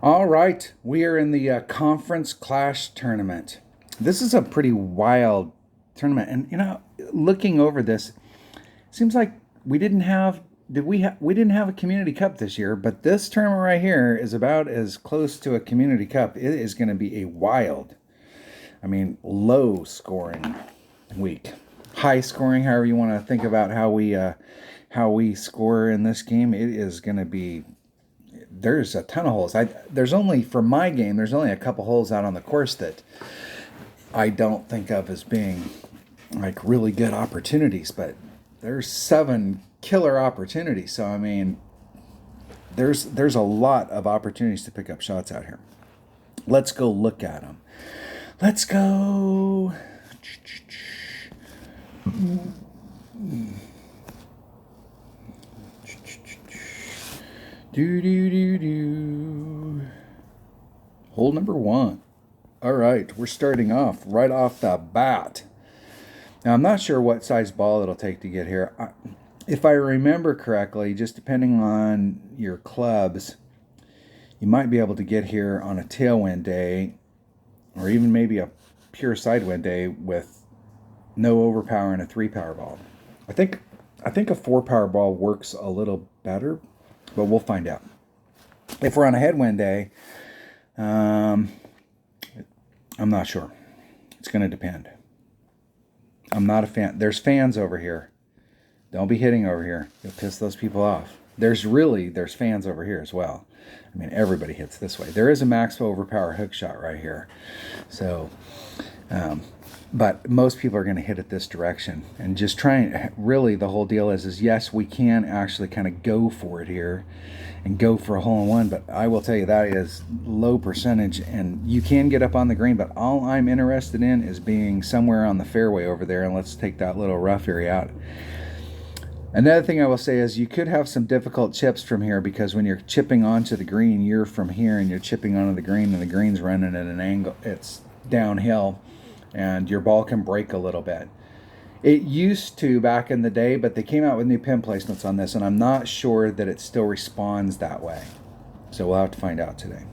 All right, we are in the Conference Clash tournament. This is a pretty wild tournament, and looking over this, seems like we didn't have we didn't have a community cup this year, but this tournament right here is about as close to a community cup. It is going to be a wild, low scoring week, high scoring, however you want to think about how we score in this game. It is going to be. There's a ton of holes. There's only for my game. There's only a couple holes out on the course that I don't think of as being like really good opportunities, but there's 7 killer opportunities. So there's a lot of opportunities to pick up shots out here. Let's go look at them. Let's go. Hole number 1. All right, we're starting off right off the bat. Now, I'm not sure what size ball it'll take to get here. If I remember correctly, just depending on your clubs, you might be able to get here on a tailwind day, or even maybe a pure sidewind day with no overpower and a 3-power ball. I think a 4-power ball works a little better, but we'll find out. If we're on a headwind day, I'm not sure. It's going to depend. I'm not a fan. There's fans over here. Don't be hitting over here. You'll piss those people off. There's fans over here as well. Everybody hits this way. There is a max overpower hook shot right here. So, but most people are going to hit it this direction. And just trying, really the whole deal is yes, we can actually kind of go for it here and go for a hole-in-one, but I will tell you that is low percentage, and you can get up on the green, but all I'm interested in is being somewhere on the fairway over there, and let's take that little rough area out. Another thing I will say is you could have some difficult chips from here, because when you're chipping onto the green, you're from here and you're chipping onto the green, and the green's running at an angle, it's downhill, and your ball can break a little bit. It used to back in the day, but they came out with new pin placements on this, and I'm not sure that it still responds that way. So we'll have to find out today.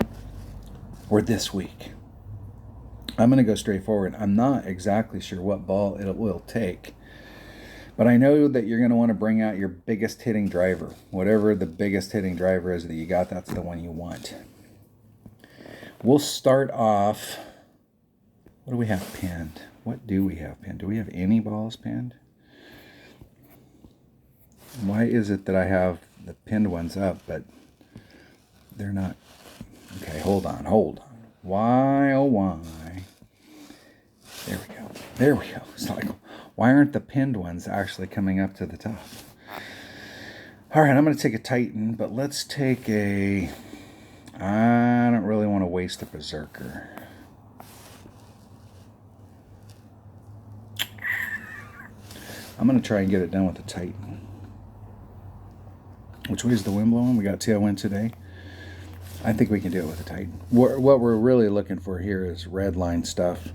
Or this week. I'm going to go straight forward. I'm not exactly sure what ball it will take. But I know that you're going to want to bring out your biggest hitting driver. Whatever the biggest hitting driver is that you got, that's the one you want. We'll start off. What do we have pinned? What do we have pinned? Do we have any balls pinned? Why is it that I have the pinned ones up, but they're not? Okay, hold on. Why, oh why? There we go. It's like, why aren't the pinned ones actually coming up to the top? All right, I'm going to take a Titan, but let's take a... I don't really want to waste a Berserker. I'm going to try and get it done with the Titan. Which way is the wind blowing? We got tailwind today. I think we can do it with the Titan. What we're really looking for here is red line stuff.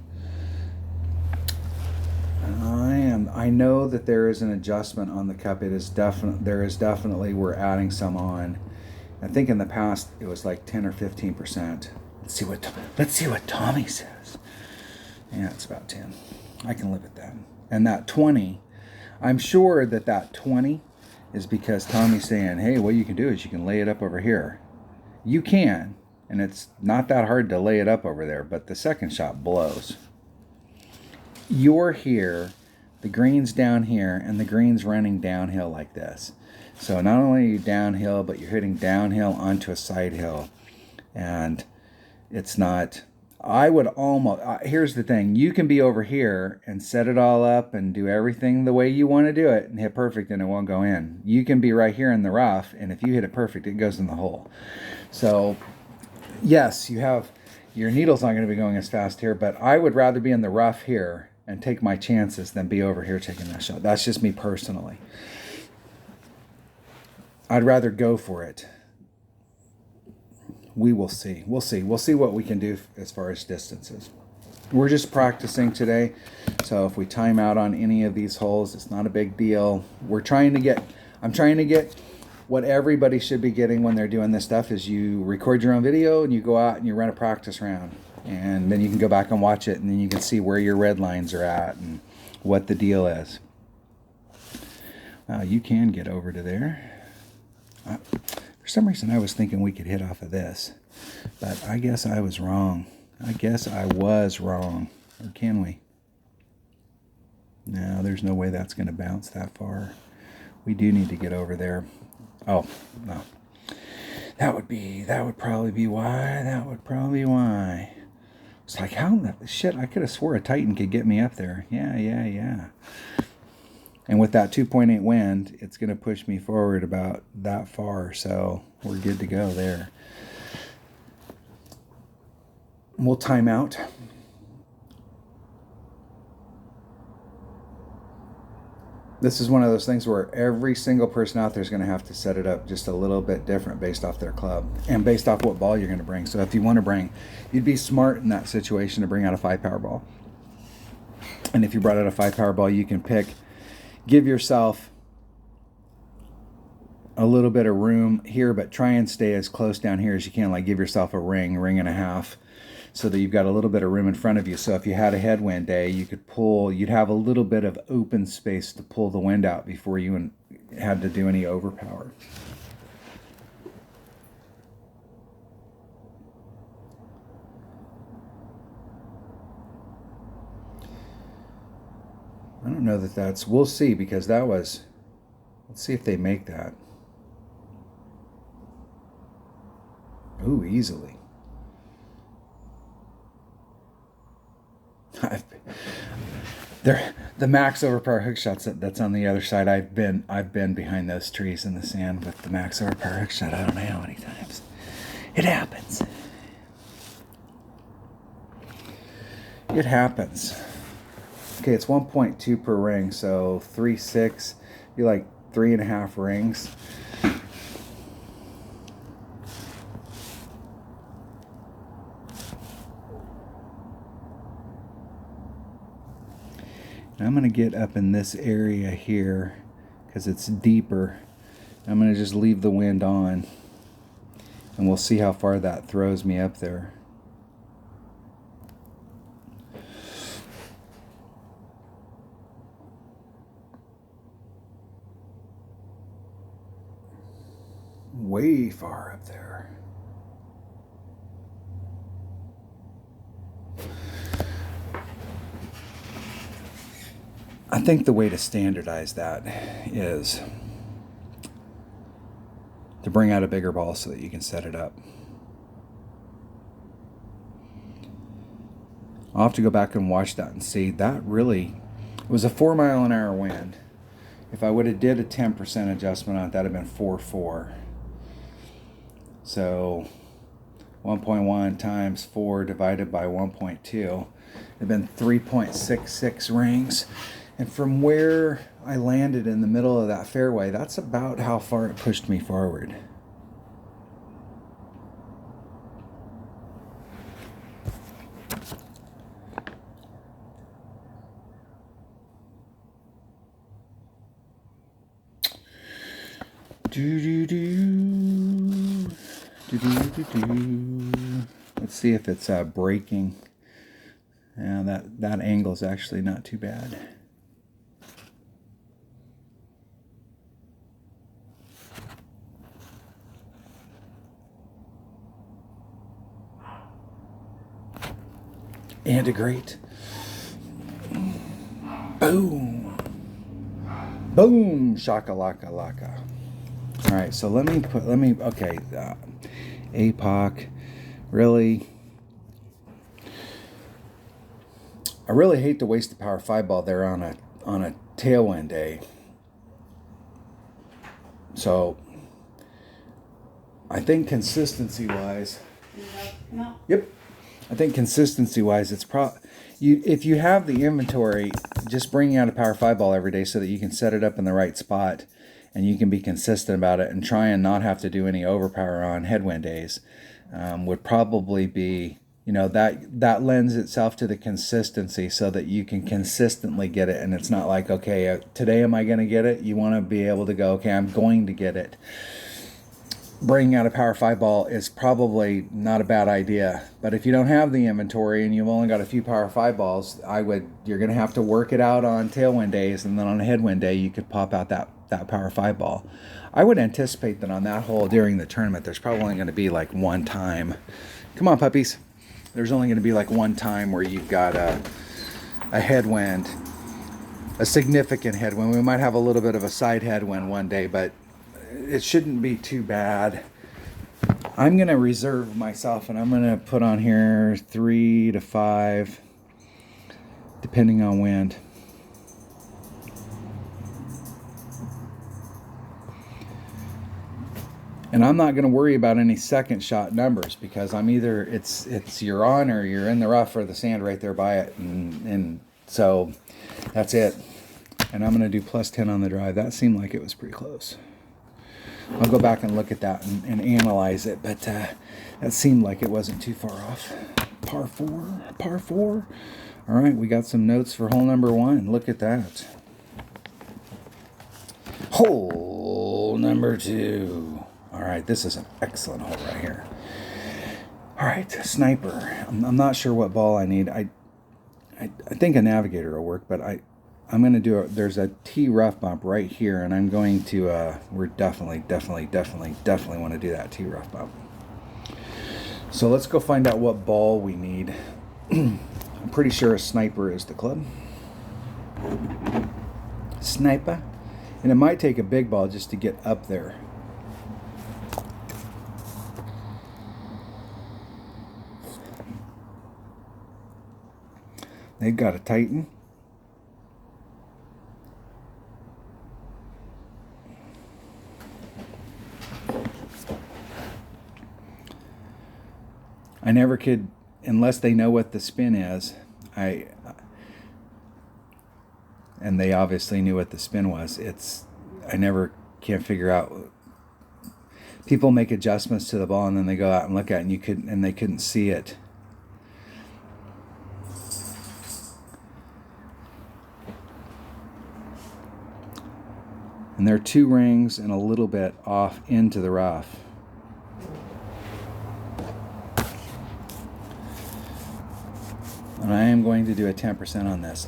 I know that there is an adjustment on the cup. There is definitely, we're adding some on. I think in the past it was like 10 or 15%. Let's see what Tommy says. Yeah, it's about 10. I can live at that. And that 20, I'm sure that 20 is because Tommy's saying, hey, what you can do is you can lay it up over here. You can, and it's not that hard to lay it up over there, but the second shot blows. You're here, the green's down here, and the green's running downhill like this. So not only are you downhill, but you're hitting downhill onto a side hill. And it's not... I would almost... here's the thing. You can be over here and set it all up and do everything the way you want to do it and hit perfect and it won't go in. You can be right here in the rough, and if you hit it perfect, it goes in the hole. So, yes, you have... Your needle's not going to be going as fast here, but I would rather be in the rough here and take my chances than be over here taking that shot. That's just me personally. I'd rather go for it. We will see. We'll see what we can do as far as distances. We're just practicing today, so if we time out on any of these holes, it's not a big deal. I'm trying to get what everybody should be getting when they're doing this stuff is you record your own video and you go out and you run a practice round. And then you can go back and watch it, and then you can see where your red lines are at and what the deal is. You can get over to there. For some reason, I was thinking we could hit off of this, but I guess I was wrong. Or can we? No, there's no way that's going to bounce that far. We do need to get over there. Oh, no. That would probably be why. It's like, how the shit, I could have swore a Titan could get me up there. Yeah. And with that 2.8 wind, it's going to push me forward about that far, so we're good to go there. We'll time out. This is one of those things where every single person out there is going to have to set it up just a little bit different based off their club and based off what ball you're going to bring. So if you want to bring, you'd be smart in that situation to bring out a 5-power ball. And if you brought out a 5-power ball, you can give yourself a little bit of room here, but try and stay as close down here as you can. Like give yourself a ring and a half, so that you've got a little bit of room in front of you. So if you had a headwind day, you could you'd have a little bit of open space to pull the wind out before you had to do any overpower. I don't know that we'll see, because let's see if they make that. Ooh, easily. The max overpower hook shots that's on the other side. I've been behind those trees in the sand with the max overpower hook shot. I don't know how many times. It happens. Okay, it's 1.2 per ring, so 3.6. Be like 3.5 rings. I'm going to get up in this area here because it's deeper. I'm going to just leave the wind on, and we'll see how far that throws me up there. Way far up there. I think the way to standardize that is to bring out a bigger ball so that you can set it up. I'll have to go back and watch that and see. That really, it was a 4 mile an hour wind. If I would have did a 10% adjustment on it, that'd have been 4.4. So 1.1 times 4 divided by 1.2 would have been 3.66 rings. And from where I landed in the middle of that fairway, that's about how far it pushed me forward. Let's see if it's breaking. Yeah, that angle is actually not too bad. Integrate. Boom. Boom. Shakalaka laka. All right, so okay. APOC. Really. I really hate to waste the power 5 ball there on a tailwind day. So I think consistency-wise. Yep. I think consistency-wise, it's if you have the inventory, just bringing out a power 5 ball every day so that you can set it up in the right spot and you can be consistent about it and try and not have to do any overpower on headwind days would probably be You know, that lends itself to the consistency so that you can consistently get it. And it's not like, okay, today am I going to get it? You want to be able to go, okay, I'm going to get it. Bringing out a Power 5 ball is probably not a bad idea. But if you don't have the inventory and you've only got a few Power 5 balls, you're going to have to work it out on tailwind days. And then on a headwind day, you could pop out that Power 5 ball. I would anticipate that on that hole during the tournament, there's probably going to be like one time. Come on, puppies. There's only going to be like one time where you've got a headwind, a significant headwind. We might have a little bit of a side headwind one day, but it shouldn't be too bad. I'm going to reserve myself, and I'm going to put on here 3 to 5, depending on wind. And I'm not going to worry about any second shot numbers because I'm either it's you're on or you're in the rough or the sand right there by it, and so that's it. And I'm going to do plus 10 on the drive. That seemed like it was pretty close. I'll go back and look at that and analyze it, but that seemed like it wasn't too far off. Par 4. All right, we got some notes for hole number 1. Look at that. Hole number 2. All right, this is an excellent hole right here. All right, sniper. I'm not sure what ball I need. I think a navigator will work, but I'm going to do there's a T rough bump right here, and I'm going to, we're definitely want to do that T rough bump. So let's go find out what ball we need. I'm pretty sure a sniper is the club. Sniper. And it might take a big ball just to get up there. They've got a Titan. I never could, unless they know what the spin is. And they obviously knew what the spin was. I never can figure out. People make adjustments to the ball and then they go out and look at it and they couldn't see it. And they're 2 rings and a little bit off into the rough. And I am going to do a 10% on this.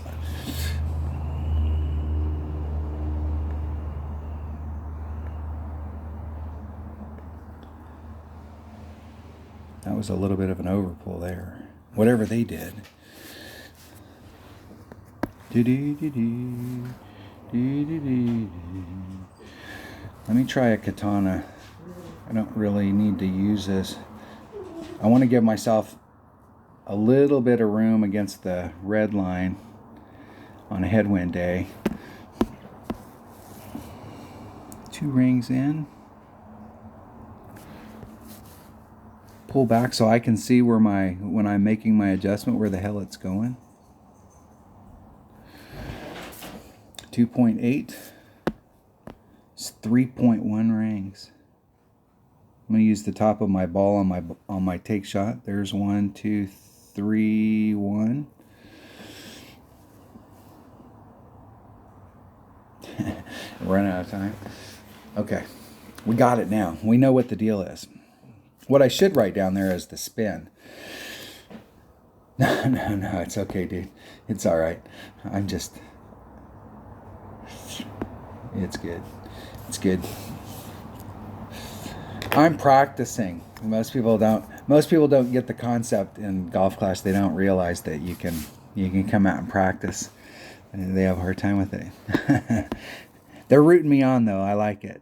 That was a little bit of an overpull there. Whatever they did. Let me try a katana. I don't really need to use this. I want to give myself a little bit of room against the red line on a headwind day. 2 rings in. Pull back so I can see where when I'm making my adjustment, where the hell it's going. 2.8. It's 3.1 rings. I'm going to use the top of my ball on my take shot. There's 1, 2, 3, 1. Run out of time. Okay, we got it now. We know what the deal is. What I should write down there is the spin. No, it's okay, dude. It's all right. It's good. It's good. I'm practicing. Most people don't get the concept in golf class. They don't realize that you can come out and practice. And they have a hard time with it. They're rooting me on though. I like it.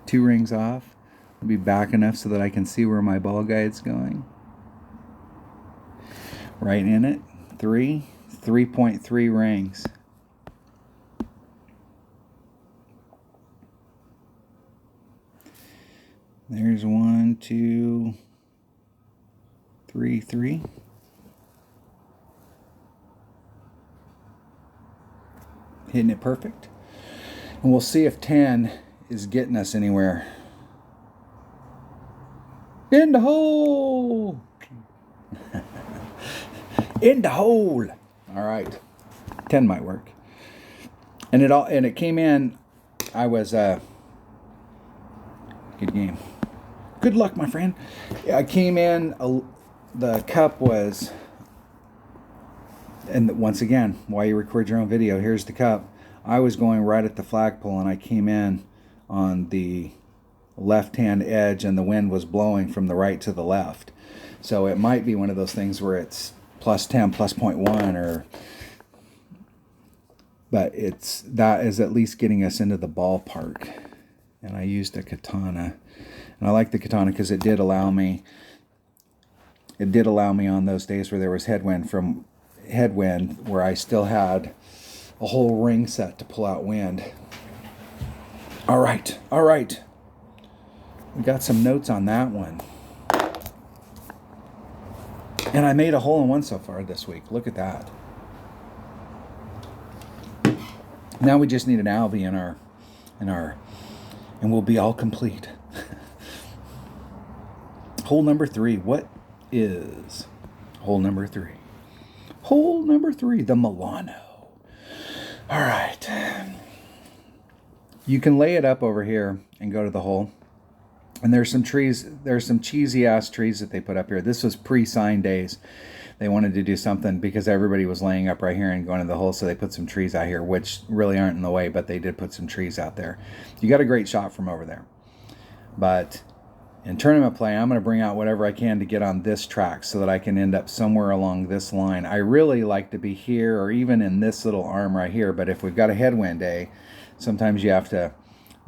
2 rings off. I'll be back enough so that I can see where my ball guide's going. Right in it. 3.3 rings. There's 1, 2, 3, 3. Hitting it perfect. And we'll see if 10 is getting us anywhere. In the hole. In the hole. All right. 10 might work. And it came in. I was good game. Good luck, my friend. I came in. The cup was, and once again, while you record your own video, here's the cup. I was going right at the flagpole, and I came in on the left-hand edge, and the wind was blowing from the right to the left. So it might be one of those things where it's plus 10, plus 0.1, or, but that is at least getting us into the ballpark. And I used a katana, and I like the katana because it did allow me on those days where there was headwind where I still had a whole ring set to pull out wind. All right. We got some notes on that one. And I made a hole-in-one so far this week. Look at that. Now we just need an Alvy and we'll be all complete. Hole number 3. What is hole number 3? Hole number 3, the Milano. All right. You can lay it up over here and go to the hole. And there's some cheesy ass trees that they put up here. This was pre-sign days. They wanted to do something because everybody was laying up right here and going to the hole, so they put some trees out here, which really aren't in the way, but they did put some trees out there. You got a great shot from over there. But in tournament play, I'm going to bring out whatever I can to get on this track so that I can end up somewhere along this line. I really like to be here or even in this little arm right here, but if we've got a headwind day, sometimes you have to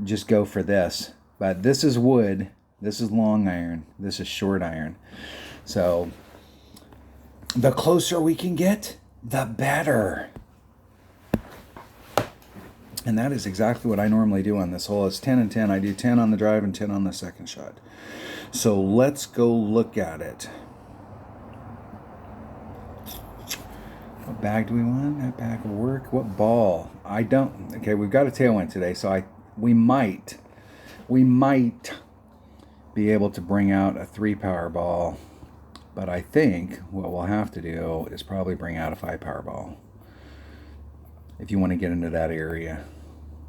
just go for this. But this is wood, this is long iron, this is short iron. So the closer we can get, the better. And that is exactly what I normally do on this hole. It's 10 and 10. I do 10 on the drive and 10 on the second shot. So let's go look at it. What bag do we want? That bag will work. What ball? I don't. Okay, we've got a tailwind today, so we might be able to bring out a 3-power ball, but I think what we'll have to do is probably bring out a 5-power ball if you want to get into that area.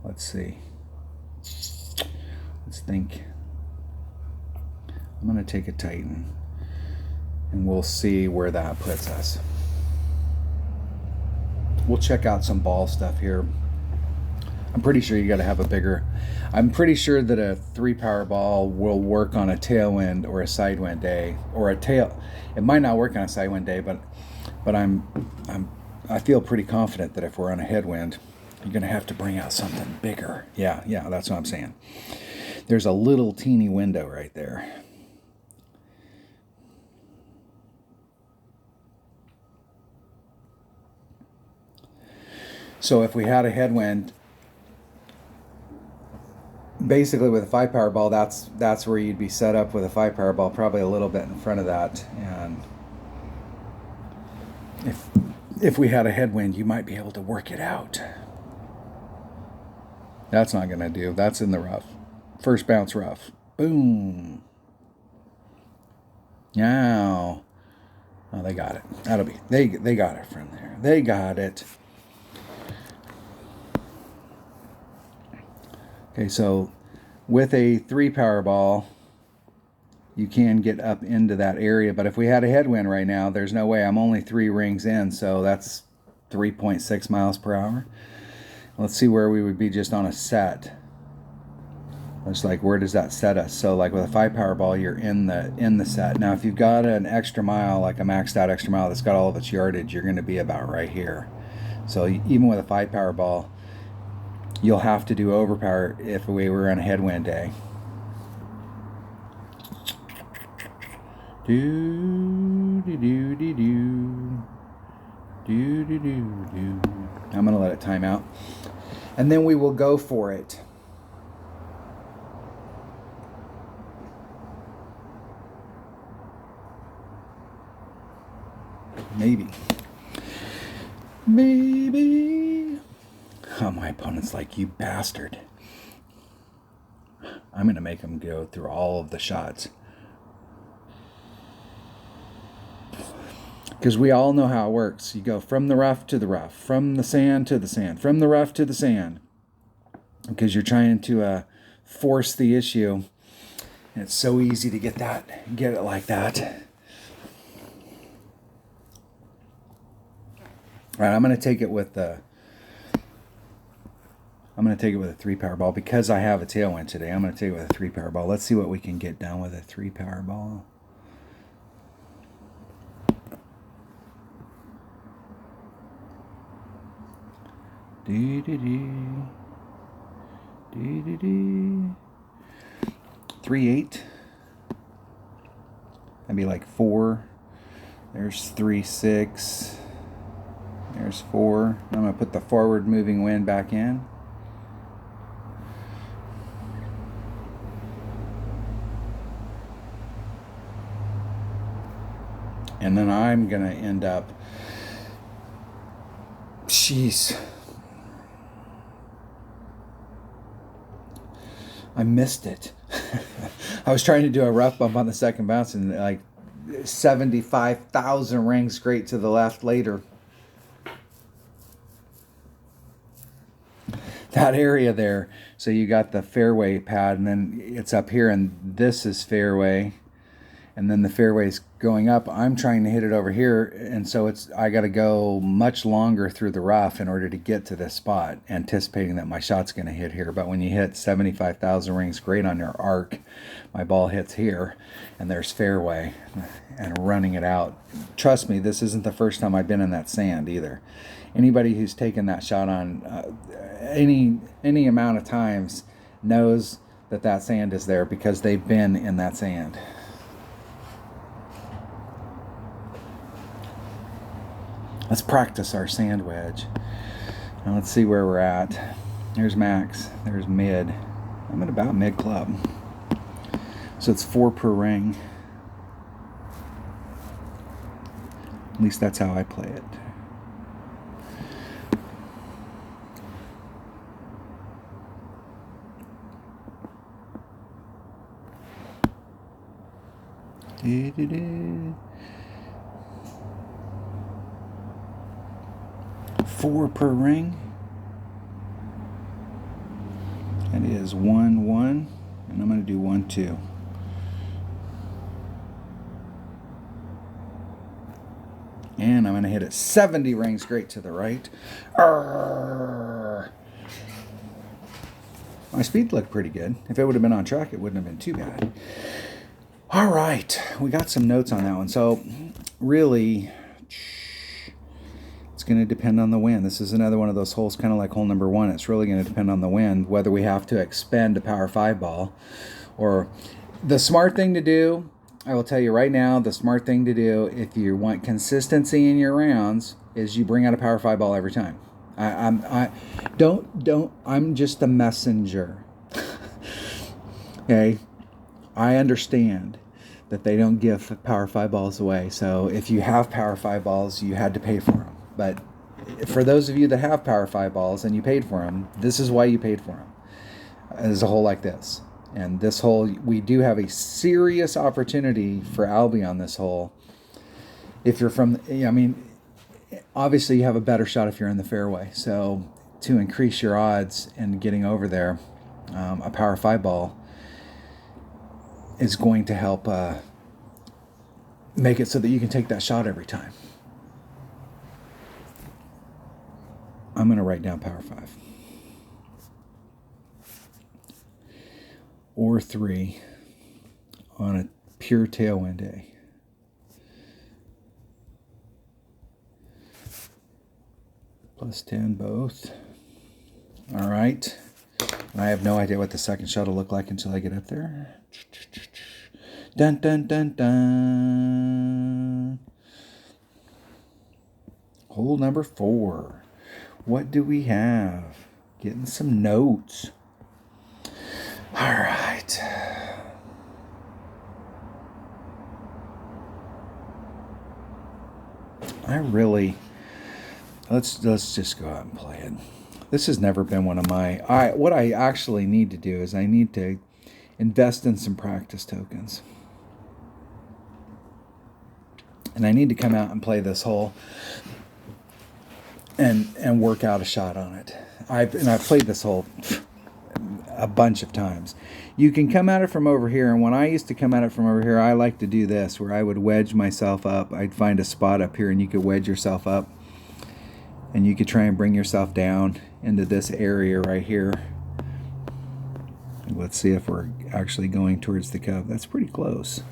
Let's see. Let's think. I'm going to take a Titan, and we'll see where that puts us. We'll check out some ball stuff here. I'm pretty sure you got to have a bigger. I'm pretty sure that a 3-power ball will work on a tailwind or a sidewind day, or a tail. It might not work on a sidewind day, but I feel pretty confident that if we're on a headwind, you're going to have to bring out something bigger. Yeah, that's what I'm saying. There's a little teeny window right there. So if we had a headwind, basically with a 5-power ball, that's where you'd be set up with a 5-power ball, probably a little bit in front of that. And if we had a headwind, you might be able to work it out. That's not going to do. That's in the rough. First bounce rough. Boom. Now. Oh, they got it. That'll be. They got it from there. They got it. Okay, so with a 3-power ball, you can get up into that area. But if we had a headwind right now, there's no way. I'm only 3 rings in, so that's 3.6 miles per hour. Let's see where we would be just on a set. It's like, where does that set us? So like with a 5-power ball, you're in the set. Now, if you've got an extra mile, like a maxed out extra mile that's got all of its yardage, you're going to be about right here. So even with a 5-power ball, you'll have to do overpower if we were on a headwind day. I'm going to let it time out. And then we will go for it. Maybe. Oh, my opponent's like, you bastard. I'm going to make him go through all of the shots. Because we all know how it works. You go from the rough to the rough, from the sand to the sand, from the rough to the sand. Because you're trying to force the issue. And it's so easy to get it like that. All right, I'm going to take it with a 3-power ball because I have a tailwind today. I'm going to take it with a 3-power ball. Let's see what we can get done with a 3-power ball. Do-do-do. Do-do-do. 3-8. That'd be like 4. There's 3-6. There's 4. I'm going to put the forward moving wind back in. And then I'm going to end up... Jeez. I missed it. I was trying to do a rough bump on the second bounce and like 75,000 rang straight to the left later. That area there. So you got the fairway pad and then it's up here and this is fairway. And then the fairway's going up. I'm trying to hit it over here. And so I got to go much longer through the rough in order to get to this spot, anticipating that my shot's going to hit here. But when you hit 75,000 rings great on your arc, my ball hits here and there's fairway and running it out. Trust me, this isn't the first time I've been in that sand either. Anybody who's taken that shot on any amount of times knows that sand is there because they've been in that sand. Let's practice our sand wedge. Now let's see where we're at. There's max. There's mid. I'm at about mid club. So it's 4 per ring. At least that's how I play it. Do-do-do. 4 per ring. That is 1, 1, and I'm going to do 1, 2. And I'm going to hit it 70 rings straight to the right. Arrgh. My speed looked pretty good. If it would have been on track, it wouldn't have been too bad. All right, we got some notes on that one. So really, it's going to depend on the wind. This is another one of those holes, kind of like hole number 1. It's really going to depend on the wind, whether we have to expend a power 5 ball. Or the smart thing to do, I will tell you right now, the smart thing to do if you want consistency in your rounds is you bring out a power 5 ball every time. I'm just the messenger. Okay, I understand that they don't give power 5 balls away. So if you have power 5 balls, you had to pay for them. But for those of you that have power 5 balls and you paid for them, this is why you paid for them. There's a hole like this. And this hole, we do have a serious opportunity for Albie on this hole. If you're from, I mean, obviously you have a better shot if you're in the fairway. So to increase your odds in getting over there, a power 5 ball is going to help make it so that you can take that shot every time. I'm going to write down power 5. Or 3 on a pure tailwind day. Plus 10 both. All right. And I have no idea what the second shot will look like until I get up there. Dun, dun, dun, dun. Hole number 4. What do we have? Getting some notes. All right. Let's just go out and play it. This has never been one of my, what I actually need to do is I need to invest in some practice tokens. And I need to come out and play this hole and work out a shot on it. I've played this hole a bunch of times. You can come at it from over here, and when I used to come at it from over here, I like to do this, where I would wedge myself up. I'd find a spot up here, and you could wedge yourself up, and you could try and bring yourself down into this area right here. Let's see if we're actually going towards the cup. That's pretty close.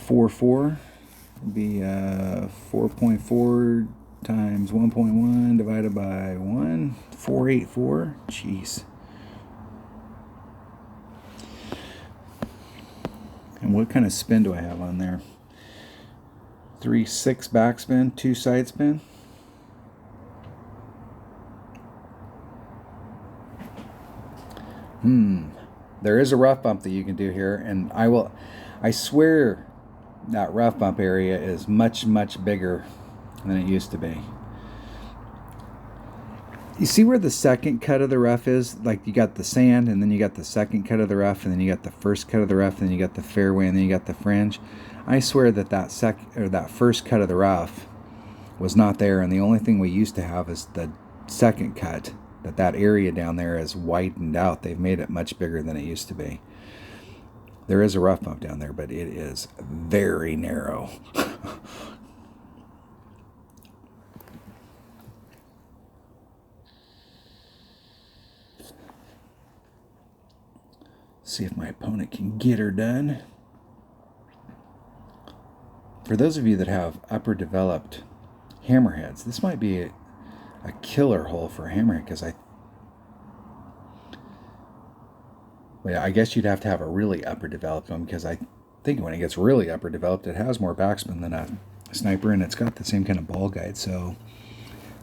.44 would be 4.4 times 1.1 divided by 1, 484. Jeez. And what kind of spin do I have on there? 3/6 backspin, 2 side spin. There is a rough bump that you can do here, and I swear that rough bump area is much, much bigger than it used to be. You see where the second cut of the rough is? Like, you got the sand, and then you got the second cut of the rough, and then you got the first cut of the rough, and then you got the fairway, and then you got the fringe. I swear that that first cut of the rough was not there, and the only thing we used to have is the second cut. That area down there is widened out. They've made it much bigger than it used to be. There is a rough bump down there, but it is very narrow. See if my opponent can get her done. For those of you that have upper developed hammerheads, this might be a killer hole for a hammerhead, because I guess you'd have to have a really upper developed one, because I think when it gets really upper developed, it has more backspin than a sniper, and it's got the same kind of ball guide. So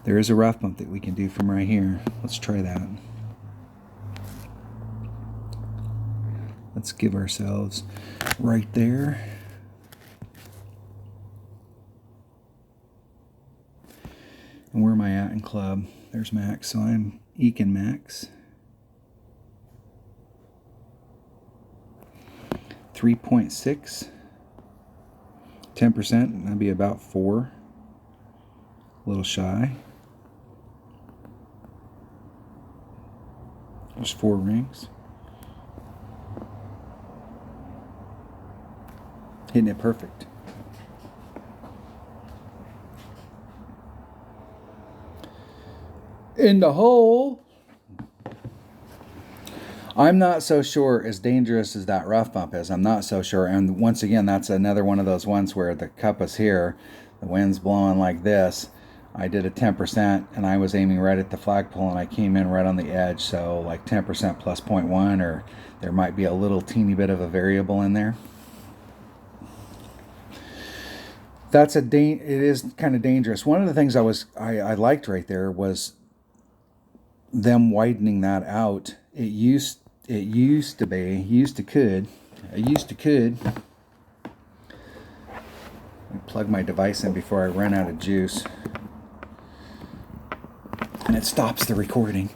there is a rough bump that we can do from right here. Let's try that. Let's give ourselves right there. And where am I at in club? There's max, so I'm eking max. 3.6. 10%, that'd be about 4. A little shy. There's 4 rings. Hitting it perfect. In the hole. I'm not so sure as dangerous as that rough bump is. I'm not so sure. And once again, that's another one of those ones where the cup is here, the wind's blowing like this. I did a 10% and I was aiming right at the flagpole, and I came in right on the edge. So like 10% plus 0.1, or there might be a little teeny bit of a variable in there. It is kind of dangerous. One of the things I liked right there was them widening that out. It used to could. Let me plug my device in before I run out of juice, and it stops the recording.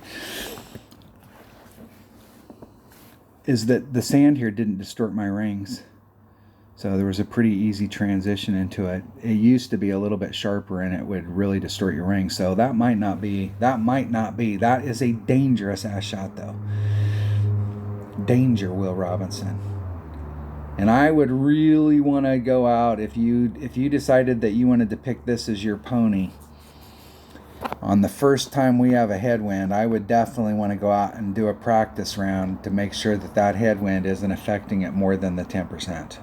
Is that the sand here didn't distort my rings, so there was a pretty easy transition into it. It used to be a little bit sharper, and it would really distort your rings. So that might not be. That is a dangerous ass shot, though. Danger, Will Robinson. And I would really want to go out, if you decided that you wanted to pick this as your pony on the first time we have a headwind, I would definitely want to go out and do a practice round to make sure that that headwind isn't affecting it more than the 10%.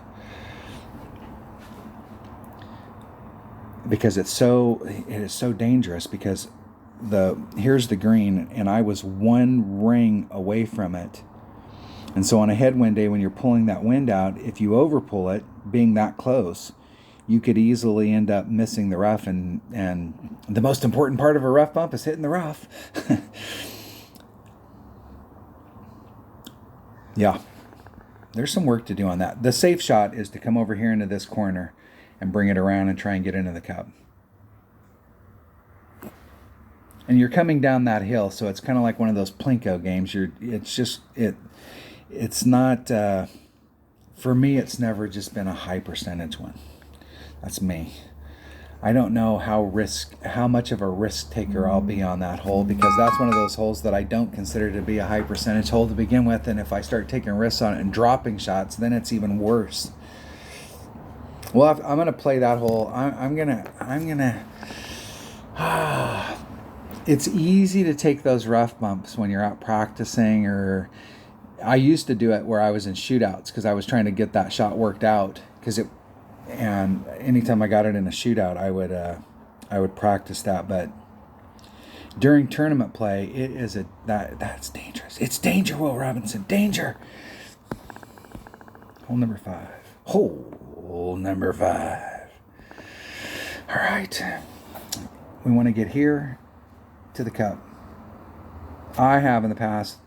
Because it is so dangerous, because here's the green, and I was 1 ring away from it. And so on a headwind day, when you're pulling that wind out, if you overpull it, being that close, you could easily end up missing the rough, and the most important part of a rough bump is hitting the rough. Yeah, there's some work to do on that. The safe shot is to come over here into this corner and bring it around and try and get into the cup. And you're coming down that hill, so it's kind of like one of those Plinko games. it's not, for me, it's never just been a high percentage one. That's me. I don't know how much of a risk taker I'll be on that hole, because that's one of those holes that I don't consider to be a high percentage hole to begin with. And if I start taking risks on it and dropping shots, then it's even worse. Well, I'm gonna play that hole. I'm gonna. It's easy to take those rough bumps when you're out practicing, or I used to do it where I was in shootouts because I was trying to get that shot worked out. And anytime I got it in a shootout, I would practice that. But during tournament play, that's dangerous. It's danger, Will Robinson, danger. Hole number 5. Hole number 5. All right, we want to get here to the cup. I have in the past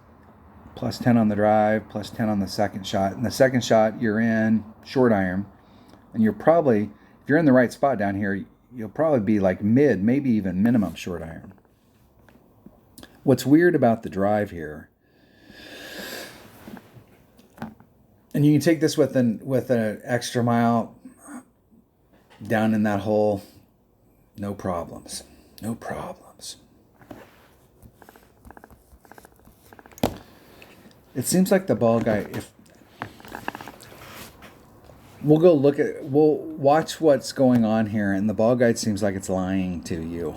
plus 10 on the drive, plus 10 on the second shot. And the second shot, you're in short iron. And you're probably, if you're in the right spot down here, you'll probably be like mid, maybe even minimum short iron. What's weird about the drive here, and you can take this with an extra mile down in that hole, no problems. No problems. It seems like the ball guy, we'll watch what's going on here, and the ball guide seems like it's lying to you.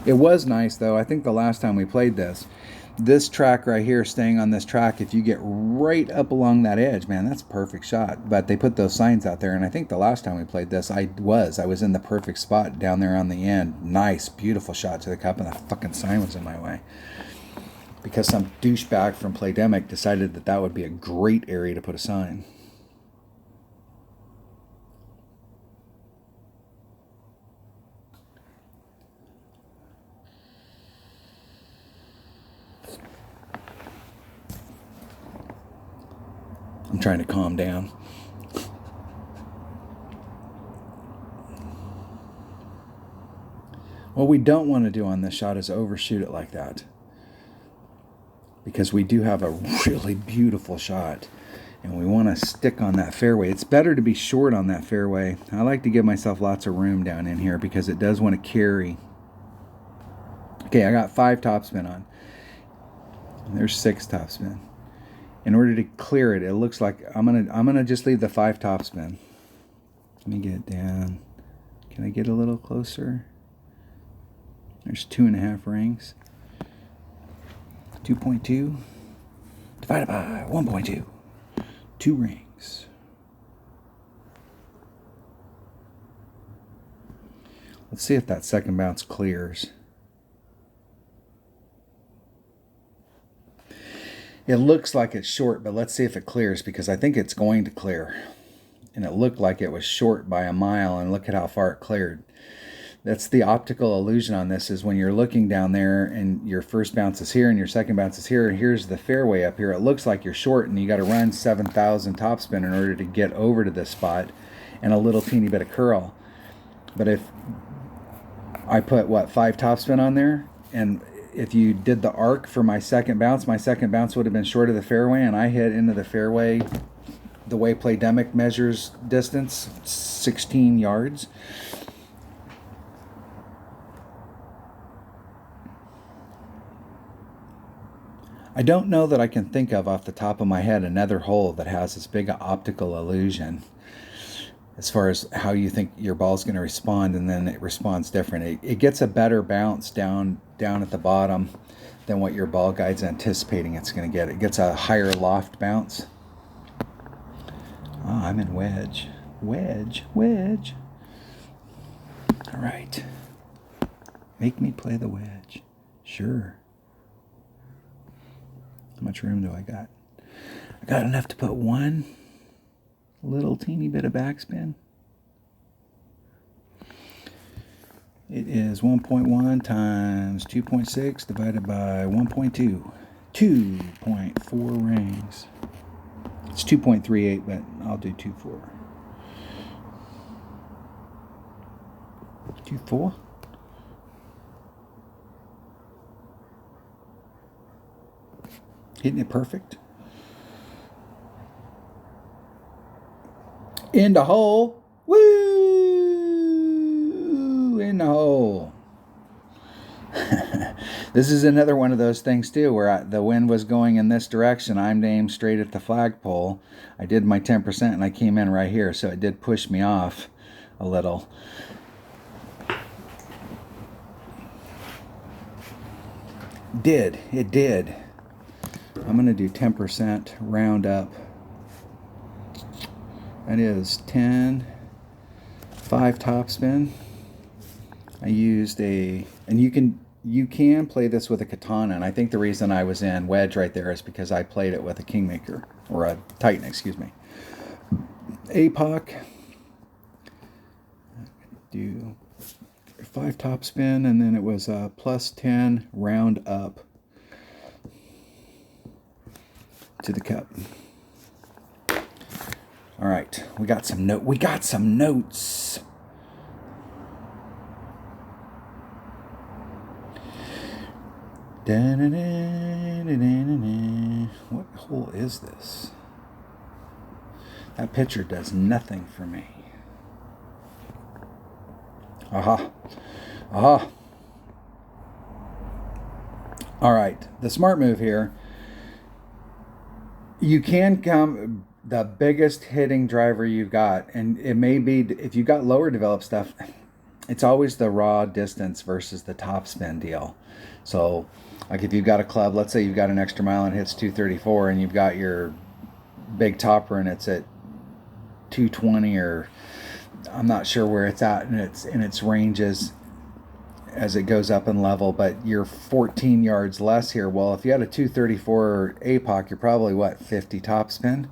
It was nice, though. I think the last time we played this track right here, staying on this track, if you get right up along that edge, man, that's a perfect shot. But they put those signs out there, and I think the last time we played this, I was in the perfect spot down there on the end. Nice, beautiful shot to the cup, and the fucking sign was in my way. Because some douchebag from Playdemic decided that would be a great area to put a sign. I'm trying to calm down. What we don't want to do on this shot is overshoot it like that, because we do have a really beautiful shot and we want to stick on that fairway. It's better to be short on that fairway. I like to give myself lots of room down in here because it does want to carry. Okay, I got 5 topspin on. There's 6 topspin. In order to clear it, it looks like I'm gonna just leave the 5 topspin. Let me get it down. Can I get a little closer? There's 2.5 rings. 2.2 divided by 1.2. 2 rings. Let's see if that second bounce clears. It looks like it's short, but let's see if it clears, because I think it's going to clear. And it looked like it was short by a mile, and look at how far it cleared. That's the optical illusion on this, is when you're looking down there and your first bounce is here and your second bounce is here, and here's the fairway up here. It looks like you're short, and you got to run 7,000 topspin in order to get over to this spot, and a little teeny bit of curl. But if I put, 5 topspin on there, and if you did the arc for my second bounce would have been short of the fairway, and I hit into the fairway the way Playdemic measures distance, 16 yards. I don't know that I can think of off the top of my head another hole that has this big optical illusion as far as how you think your ball's going to respond, and then it responds different. It gets a better bounce down at the bottom than what your ball guide's anticipating it's going to get. It gets a higher loft bounce. Oh, I'm in wedge. Wedge. All right. Make me play the wedge. Sure. How much room do I got? I got enough to put one little teeny bit of backspin. It is 1.1 times 2.6 divided by 1.2. 2.4 rings. It's 2.38, but I'll do 2.4. 2-4. Hitting it perfect. In the hole. Woo! In the hole. This is another one of those things too where the wind was going in this direction. I'm aimed straight at the flagpole. I did my 10% and I came in right here, so it did push me off a little. It did. I'm going to do 10% round up. That is 10, 5 topspin. I used and you can play this with a katana, and I think the reason I was in wedge right there is because I played it with a Kingmaker, or a Titan, excuse me. APOC. Do 5 topspin, and then it was plus 10 round up to the cup. All right, we got some notes. What hole is this? That picture does nothing for me. Aha. All right, the smart move here. You can come the biggest hitting driver you've got, and it may be, if you've got lower developed stuff, it's always the raw distance versus the topspin deal. So like if you've got a club, let's say you've got an extra mile and it hits 234, and you've got your big topper and it's at 220, or I'm not sure where it's at in its ranges as it goes up in level, but you're 14 yards less here. Well, if you had a 234 APOC, you're probably what, 50 topspin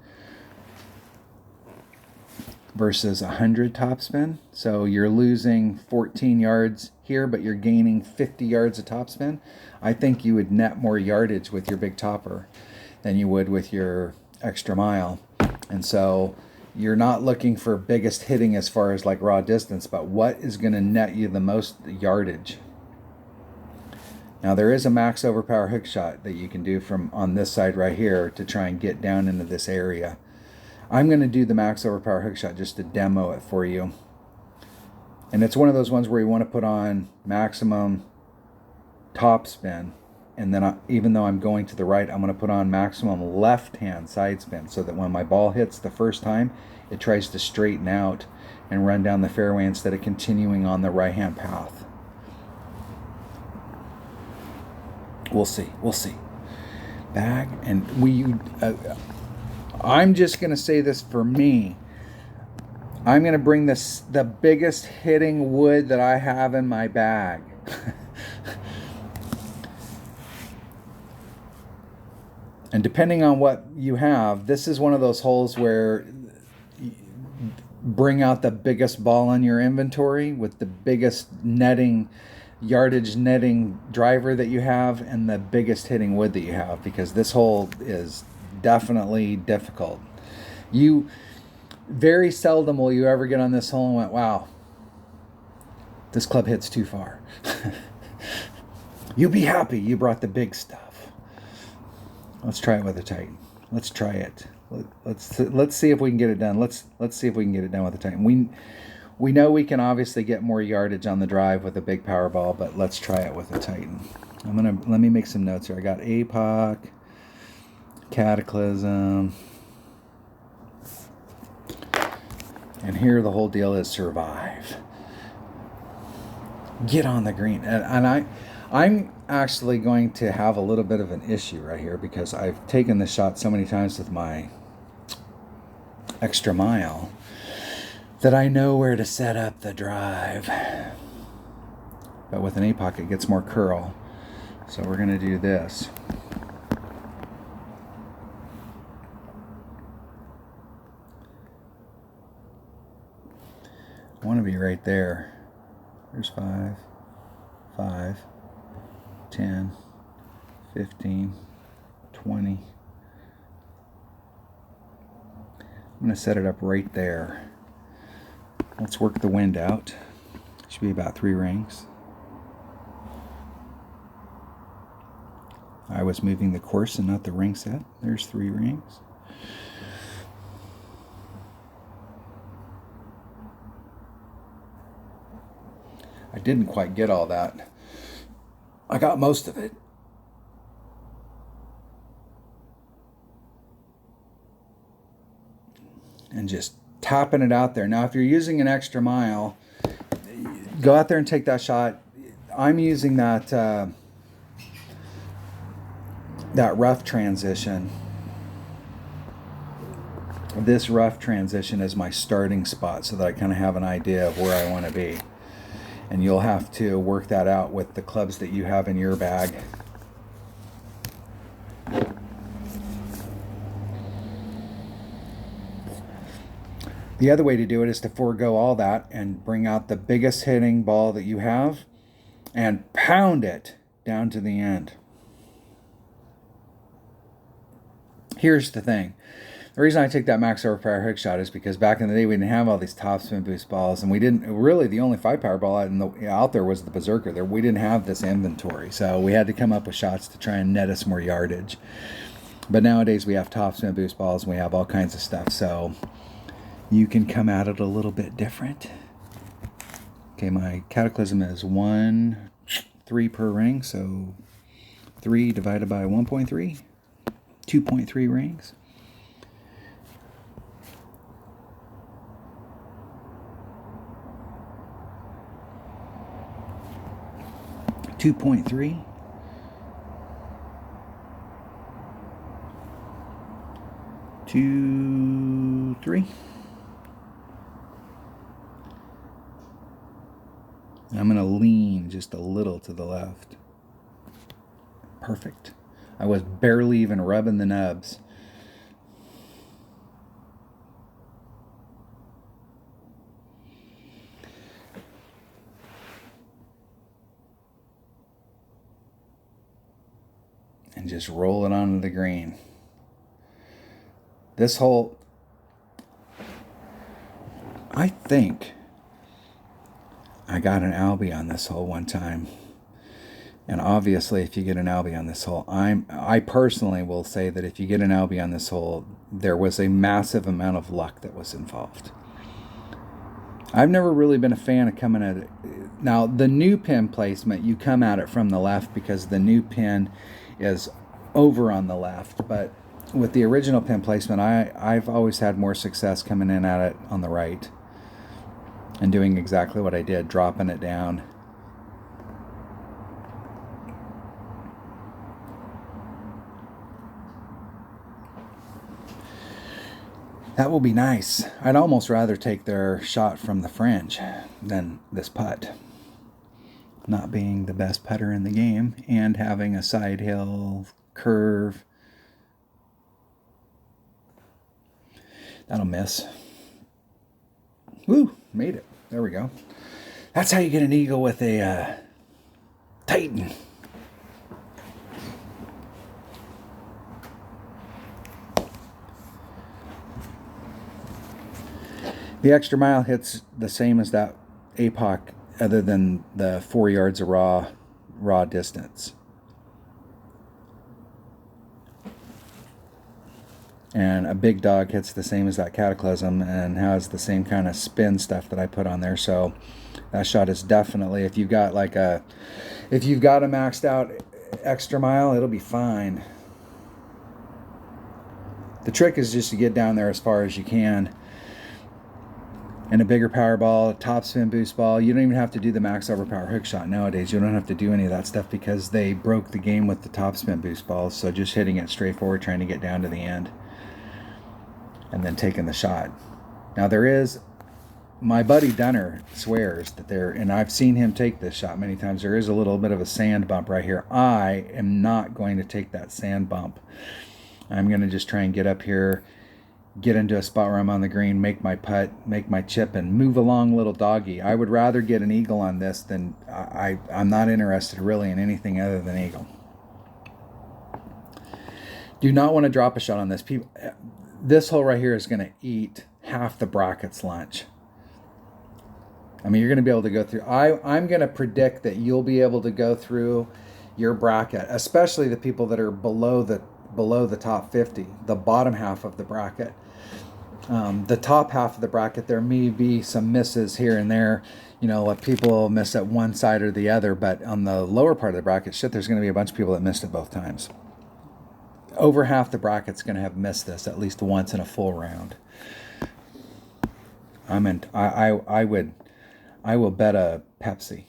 versus 100 topspin. So you're losing 14 yards here, but you're gaining 50 yards of topspin. I think you would net more yardage with your big topper than you would with your extra mile. And so you're not looking for biggest hitting as far as like raw distance, but what is going to net you the most yardage. Now there is a max overpower hook shot that you can do from on this side right here to try and get down into this area. I'm going to do the max overpower hook shot just to demo it for you. And it's one of those ones where you want to put on maximum top spin, and then even though I'm going to the right, I'm going to put on maximum left hand side spin, so that when my ball hits the first time, it tries to straighten out and run down the fairway instead of continuing on the right hand path. We'll see. Bag, and I'm just going to say this for me. I'm going to bring the biggest hitting wood that I have in my bag. And depending on what you have, this is one of those holes where you bring out the biggest ball in your inventory with the biggest yardage netting driver that you have and the biggest hitting wood that you have, because this hole is definitely difficult. You very seldom will you ever get on this hole and went, wow, this club hits too far. You'll be happy you brought the big stuff. Let's try it with a Titan. Let's try it. Let's see if we can get it done. Let's see if we can get it done with a Titan. We know we can obviously get more yardage on the drive with a big power ball, but let's try it with a Titan. Let me make some notes here. I got APOC, Cataclysm, and here the whole deal is survive. Get on the green, and I'm actually going to have a little bit of an issue right here, because I've taken this shot so many times with my extra mile that I know where to set up the drive. But with an APOC, it gets more curl. So we're going to do this. I want to be right there. There's 5, 5, 10, 15, 20. I'm going to set it up right there. Let's work the wind out. Should be about 3 rings. I was moving the course and not the ring set. There's 3 rings. I didn't quite get all that. I got most of it. And just tapping it out there. Now, if you're using an extra mile, go out there and take that shot. I'm using that that rough transition. This rough transition is my starting spot so that I kind of have an idea of where I want to be. And you'll have to work that out with the clubs that you have in your bag. The other way to do it is to forego all that and bring out the biggest hitting ball that you have and pound it down to the end. Here's the thing. The reason I take that max overpower hook shot is because back in the day we didn't have all these top spin boost balls, and we didn't really, the only 5-power ball out there was the Berserker. We didn't have this inventory, so we had to come up with shots to try and net us more yardage. But nowadays we have top spin boost balls and we have all kinds of stuff, so you can come at it a little bit different. Okay, my Cataclysm is 3 per ring, so 3 divided by 1.3, 2.3 rings. Two 2.3. 2, 3. I'm going to lean just a little to the left. Perfect. I was barely even rubbing the nubs. And just roll it onto the green. This hole, I think I got an Albie on this hole one time. And obviously, if you get an Albie on this hole, I personally will say that if you get an Albie on this hole, there was a massive amount of luck that was involved. I've never really been a fan of coming at it. Now, the new pin placement, you come at it from the left because the new pin is over on the left. But with the original pin placement, I've always had more success coming in at it on the right and doing exactly what I did, dropping it down. That will be nice. I'd almost rather take their shot from the fringe than this putt. Not being the best putter in the game and having a side hill curve. That'll miss. Woo, made it. There we go. That's how you get an eagle with a Titan. The extra mile hits the same as that APOC, other than the 4 yards of raw distance. And a big dog hits the same as that Cataclysm and has the same kind of spin stuff that I put on there. So that shot is definitely, if you've got a maxed out extra mile, it'll be fine. The trick is just to get down there as far as you can. And a bigger power ball, a top spin boost ball. You don't even have to do the max overpower hook shot nowadays. You don't have to do any of that stuff because they broke the game with the top spin boost balls. So just hitting it straight forward, trying to get down to the end, and then taking the shot. Now there is, my buddy Dunner swears that and I've seen him take this shot many times, there is a little bit of a sand bump right here. I am not going to take that sand bump. I'm going to just try and get up here, get into a spot where I'm on the green, make my putt, make my chip, and move along little doggy. I would rather get an eagle on this than, I'm not interested really in anything other than eagle. Do not want to drop a shot on this. This hole right here is going to eat half the bracket's lunch. I mean, you're going to be able to go through. I'm going to predict that you'll be able to go through your bracket, especially the people that are below the top 50, the bottom half of the bracket. The top half of the bracket, there may be some misses here and there. You know, like people miss at one side or the other, but on the lower part of the bracket, there's going to be a bunch of people that missed it both times. Over half the bracket's going to have missed this at least once in a full round. I will bet a Pepsi.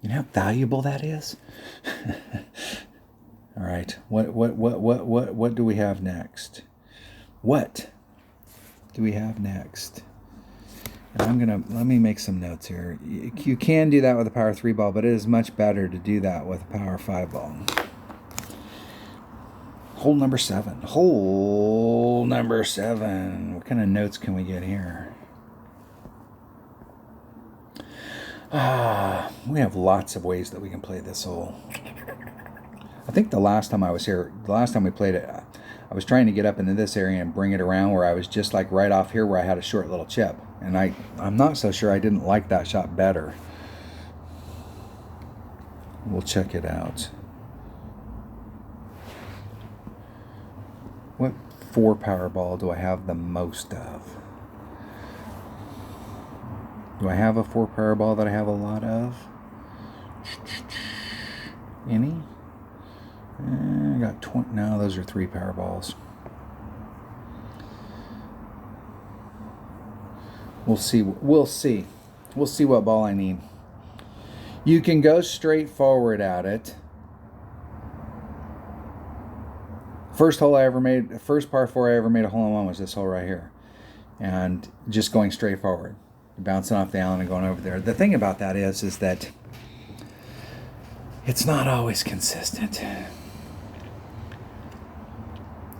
You know how valuable that is? All right. What do we have next? What do we have next? And let me make some notes here. You can do that with a Power 3 ball, but it is much better to do that with a Power 5 ball. Hole number 7. Hole number 7. What kind of notes can we get here? We have lots of ways that we can play this hole. I think the last time I was here, the last time we played it, I was trying to get up into this area and bring it around where I was just like right off here where I had a short little chip. And I'm not so sure I didn't like that shot better. We'll check it out. What 4 power ball do I have the most of? Do I have a 4 power ball that I have a lot of? Any? I got 20. No, those are 3 power balls. We'll see. We'll see. We'll see what ball I need. You can go straight forward at it. First hole I ever made, first par 4 I ever made a hole-in-one was this hole right here. And just going straight forward. Bouncing off the island and going over there. The thing about that is that it's not always consistent.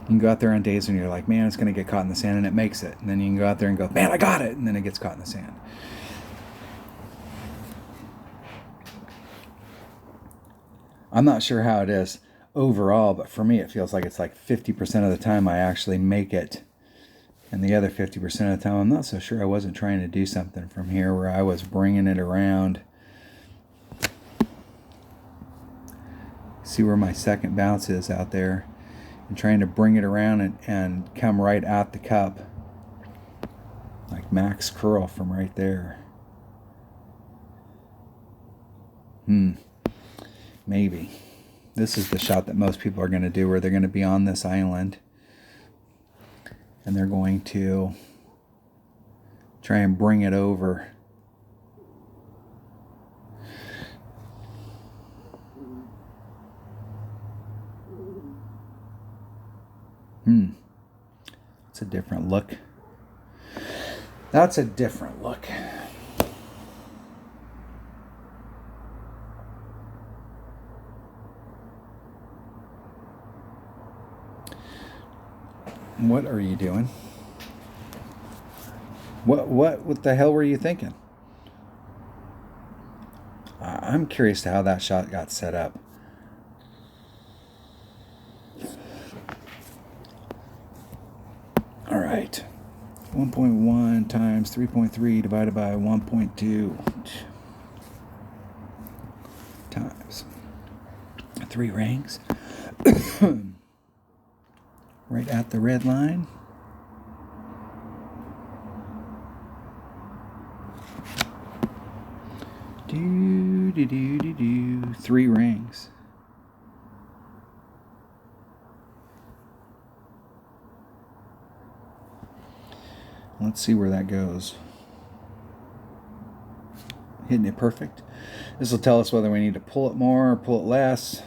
You can go out there on days when you're like, man, it's going to get caught in the sand, and it makes it. And then you can go out there and go, man, I got it. And then it gets caught in the sand. I'm not sure how it is overall, but for me, it feels like it's like 50% of the time I actually make it. And the other 50% of the time, I'm not so sure I wasn't trying to do something from here where I was bringing it around. See where my second bounce is out there. And trying to bring it around and come right at the cup. Like Max Curl from right there. Maybe. This is the shot that most people are going to do where they're going to be on this island. And they're going to try and bring it over. It's a different look. That's a different look. What are you doing? What the hell were you thinking? I'm curious to how that shot got set up. All right. 1.1 times 3.3 divided by 1.2 times 3 rings. Right at the red line. Do. 3 rings. Let's see where that goes. Hitting it perfect. This will tell us whether we need to pull it more or pull it less.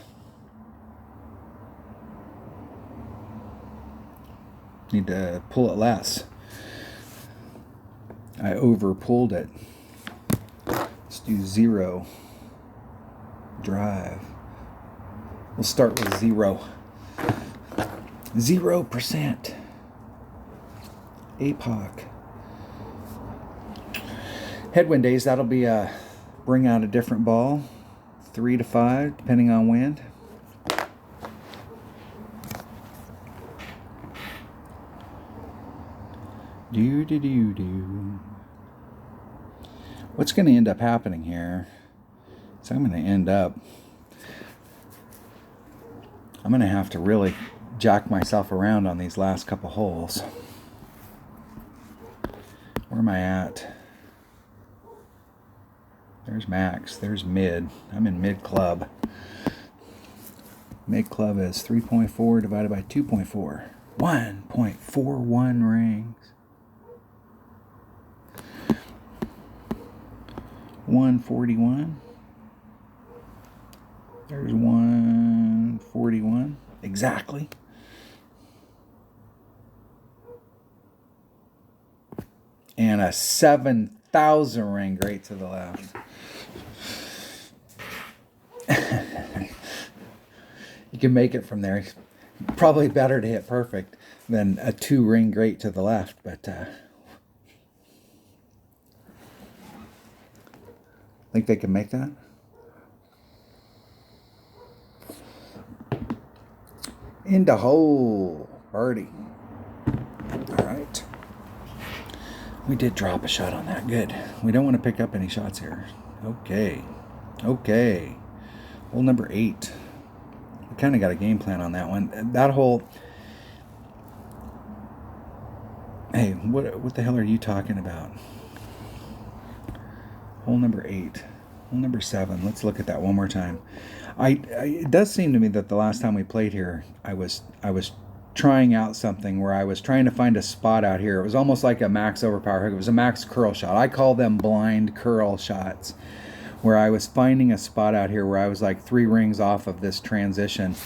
Need to pull it less. I over pulled it. Let's do 0. Drive. We'll start with 0. 0%. APOC. Headwind days, that'll be bring out a different ball. 3 to 5, depending on wind. Do. what's going to end up happening here is I'm going to have to really jack myself around on these last couple holes. Where am I at? There's max. There's mid. I'm in mid club. Mid club is 3.4 divided by 2.4. 1.41 rings. 141. There's 141. Exactly. And a 7,000 ring right to the left. You can make it from there. Probably better to hit perfect than a 2 ring great to the left, but think they can make that? In the hole. Birdie. All right. We did drop a shot on that. Good. We don't want to pick up any shots here. Okay. Okay. Hole number 8. We kind of got a game plan on that one. That hole... Hey, what the hell are you talking about? Hole number 8. Hole number 7. Let's look at that one more time. It does seem to me that the last time we played here, I was trying out something where I was trying to find a spot out here. It was almost like a max overpower hook. It was a max curl shot. I call them blind curl shots, where I was finding a spot out here where I was like 3 rings off of this transition,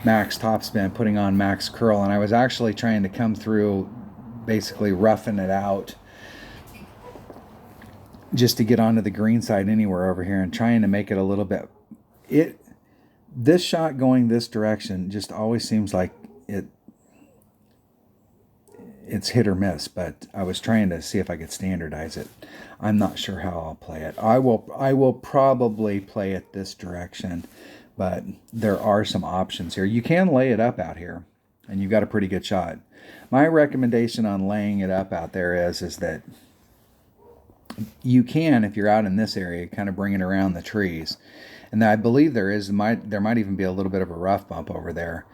max topspin, putting on max curl, and I was actually trying to come through, basically roughing it out, just to get onto the green side anywhere over here, and trying to make it a little bit. This shot going this direction just always seems like it's hit or miss, but I was trying to see if I could standardize it. I'm not sure how I'll play it. I will probably play it this direction, but there are some options here. You can lay it up out here, and you've got a pretty good shot. My recommendation on laying it up out there is that you can, if you're out in this area, kind of bring it around the trees. And I believe there might even be a little bit of a rough bump over there,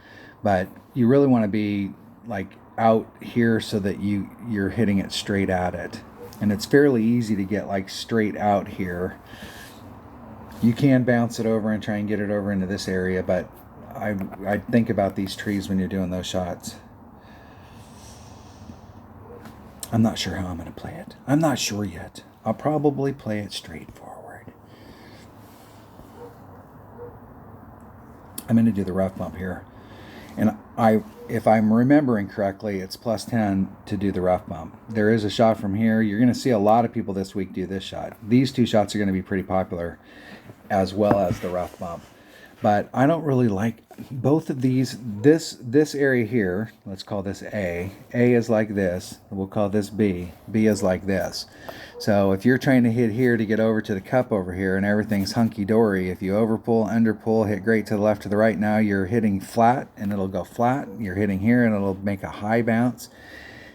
but you really want to be like out here so that you're hitting it straight at it. And it's fairly easy to get like straight out here. You can bounce it over and try and get it over into this area, but I think about these trees when you're doing those shots. I'm not sure how I'm going to play it. I'm not sure yet. I'll probably play it straightforward. I'm going to do the rough bump here. And if I'm remembering correctly, it's plus 10 to do the rough bump. There is a shot from here. You're going to see a lot of people this week do this shot. These 2 shots are going to be pretty popular, as well as the rough bump. But I don't really like both of these. This area here, let's call this A. A is like this. We'll call this B. B is like this. So if you're trying to hit here to get over to the cup over here and everything's hunky-dory, if you overpull, underpull, hit great to the left or the right, now you're hitting flat and it'll go flat. You're hitting here and it'll make a high bounce.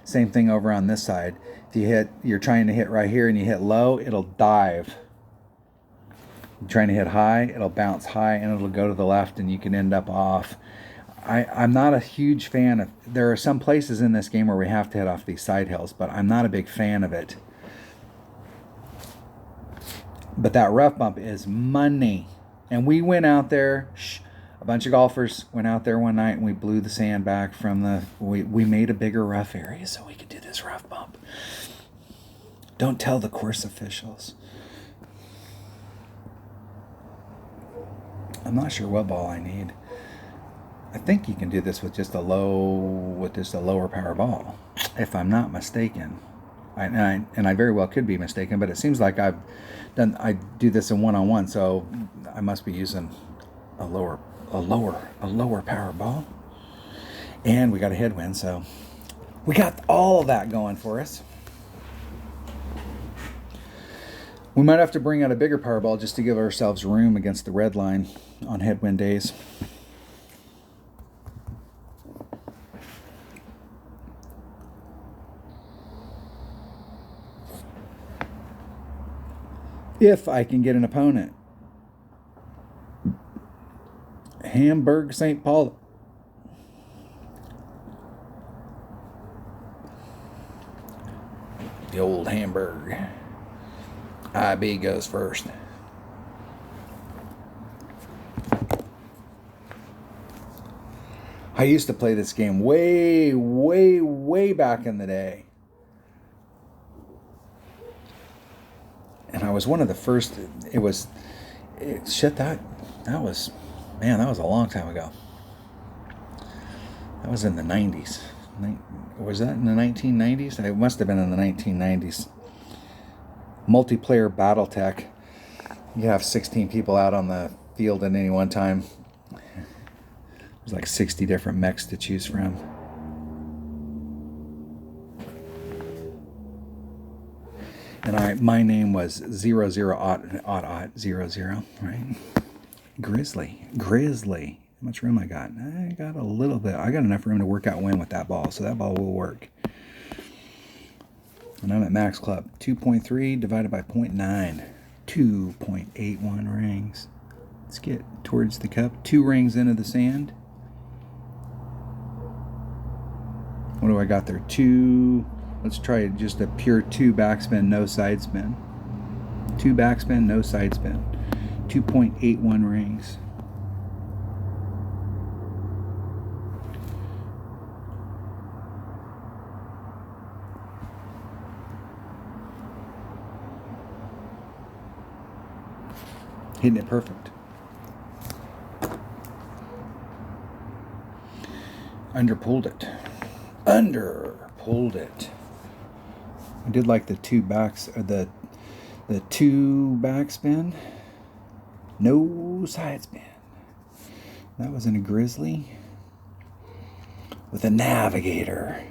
Same thing over on this side. If you're trying to hit right here and you hit low, it'll dive. You're trying to hit high, it'll bounce high and it'll go to the left and you can end up off. I'm not a huge fan of... There are some places in this game where we have to hit off these side hills, but I'm not a big fan of it. But that rough bump is money. And we went out there, a bunch of golfers went out there one night and we blew the sand back from the... We made a bigger rough area so we could do this rough bump. Don't tell the course officials. I'm not sure what ball I need. I think you can do this with just a lower power ball, if I'm not mistaken. I very well could be mistaken, but it seems like I do this in one-on-one, so I must be using a lower power ball. And we got a headwind, so we got all of that going for us. We might have to bring out a bigger power ball just to give ourselves room against the red line on headwind days. If I can get an opponent. Hamburg, St. Paul. The old Hamburg. IB goes first. I used to play this game way, way, way back in the day. And I was one of the first. That was a long time ago. That was in the 90s. Was that in the 1990s? It must have been in the 1990s. Multiplayer Battletech. You have 16 people out on the field at any one time. There's like 60 different mechs to choose from. And my name was 000000, right? Grizzly. How much room I got? I got a little bit. I got enough room to work out win with that ball, so that ball will work. And I'm at max club. 2.3 divided by 0.9. 2.81 rings. Let's get towards the cup. 2 rings into the sand. What do I got there? 2. Let's try just a pure 2 backspin, no side spin. 2 backspin, no side spin. 2.81 rings. Hitting it perfect. Underpulled it. I did like the 2 backs, or the 2 backspin, no side spin. That was in a Grizzly with a navigator.